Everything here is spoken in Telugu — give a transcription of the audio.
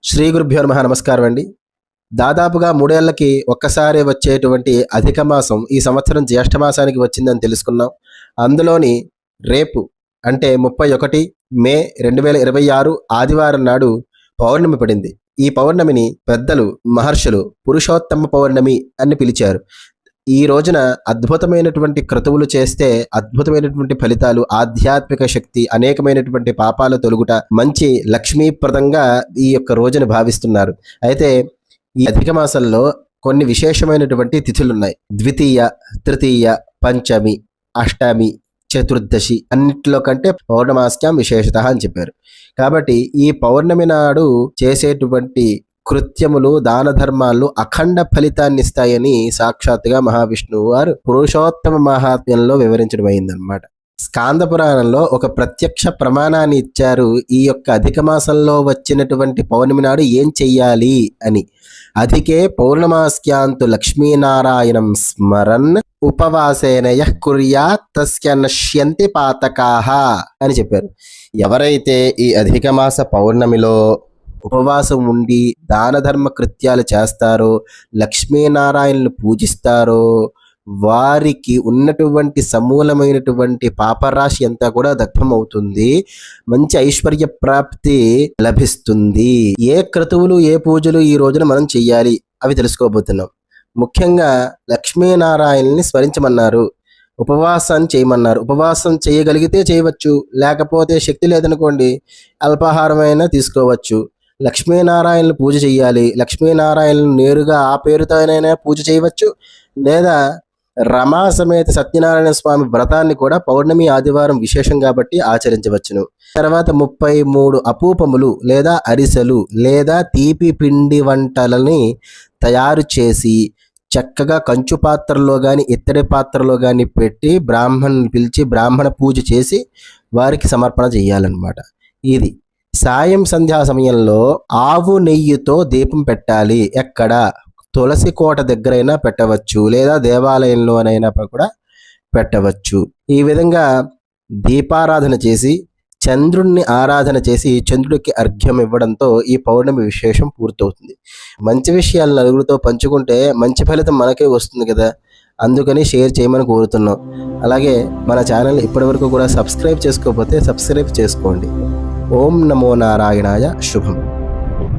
శ్రీ గురుభ్యో నమః. నమస్కారం అండి. దాదాపుగా 3 ఏళ్లకి ఒక్కసారి వచ్చేటువంటి అధిక మాసం ఈ సంవత్సరం జ్యేష్ఠ మాసానికి వచ్చిందని తెలుసుకున్నాం. అందులోని రేపు అంటే 31 మే 2026 ఆదివారం నాడు పౌర్ణమి పడింది. ఈ పౌర్ణమిని పెద్దలు, మహర్షులు పురుషోత్తమ పౌర్ణమి అని పిలిచారు. ఈ రోజున అద్భుతమైనటువంటి క్రతువులు చేస్తే అద్భుతమైనటువంటి ఫలితాలు, ఆధ్యాత్మిక శక్తి, అనేకమైనటువంటి పాపాలు తొలుగుట, మంచి లక్ష్మీప్రదంగా ఈ యొక్క రోజును భావిస్తున్నారు. అయితే ఈ అధిక మాసంలో కొన్ని విశేషమైనటువంటి తిథులున్నాయి. ద్వితీయ, తృతీయ, పంచమి, అష్టమి, చతుర్దశి అన్నిటిలో కంటే పౌర్ణమాస్యాం విశేషత అని చెప్పారు. కాబట్టి ఈ పౌర్ణమి నాడు చేసేటువంటి కృత్యములు, దాన ధర్మాలు అఖండ ఫలితాన్ని ఇస్తాయని సాక్షాత్తుగా మహావిష్ణువు వారు పురుషోత్తమ మహాత్మ్యంలో వివరించడం అయిందనమాట. స్కాంద పురాణంలో ఒక ప్రత్యక్ష ప్రమాణాన్ని ఇచ్చారు. ఈ యొక్క అధిక మాసంలో వచ్చినటువంటి పౌర్ణమి నాడు ఏం చెయ్యాలి అని. అధికే పౌర్ణమాస్యాంతు లక్ష్మీనారాయణం స్మరన్ ఉపవాసేన యః కుర్యాత్ తస్య నశ్యంతి పాతకాః అని చెప్పారు. ఎవరైతే ఈ అధిక మాస పౌర్ణమిలో ఉపవాసం ఉండి దాన ధర్మ కృత్యాలు చేస్తారో, లక్ష్మీనారాయణను పూజిస్తారో, వారికి ఉన్నటువంటి సమూలమైనటువంటి పాపరాశి అంతా కూడా దగ్ధం అవుతుంది. మంచి ఐశ్వర్య ప్రాప్తి లభిస్తుంది. ఏ క్రతువులు, ఏ పూజలు ఈ రోజున మనం చెయ్యాలి అవి తెలుసుకోబోతున్నాం. ముఖ్యంగా లక్ష్మీనారాయణని స్మరించమన్నారు, ఉపవాసాన్ని చేయమన్నారు. ఉపవాసం చేయగలిగితే చేయవచ్చు, లేకపోతే శక్తి లేదనుకోండి అల్పాహారమైనా తీసుకోవచ్చు. లక్ష్మీనారాయణను పూజ చేయాలి. లక్ష్మీనారాయణను నేరుగా ఆ పేరుతోనైనా పూజ చేయవచ్చు, లేదా రమా సమేత సత్యనారాయణ స్వామి వ్రతాన్ని కూడా పౌర్ణమి ఆదివారం విశేషం కాబట్టి ఆచరించవచ్చును. తర్వాత 33 అపూపములు లేదా అరిసెలు లేదా తీపి పిండి వంటలని తయారు చేసి చక్కగా కంచు పాత్రలో కానీ ఇత్తడి పాత్రలో కానీ పెట్టి బ్రాహ్మణుని పిలిచి బ్రాహ్మణ పూజ చేసి వారికి సమర్పణ చేయాలన్నమాట. ఇది సాయం సంధ్యా సమయంలో ఆవు నెయ్యితో దీపం పెట్టాలి. ఎక్కడ? తులసి కోట దగ్గరైనా పెట్టవచ్చు, లేదా దేవాలయంలోనైనా కూడా పెట్టవచ్చు. ఈ విధంగా దీపారాధన చేసి చంద్రుణ్ణి ఆరాధన చేసి చంద్రుడికి అర్ఘ్యం ఇవ్వడంతో ఈ పౌర్ణమి విశేషం పూర్తవుతుంది. మంచి విషయాలు నలుగురితో పంచుకుంటే మంచి ఫలితం మనకే వస్తుంది కదా. అందుకని షేర్ చేయమని కోరుతున్నాం. అలాగే మన ఛానల్ ఇప్పటివరకు కూడా సబ్స్క్రైబ్ చేసుకోకపోతే సబ్స్క్రైబ్ చేసుకోండి. ఓం నమో నారాయణాయ. శుభం.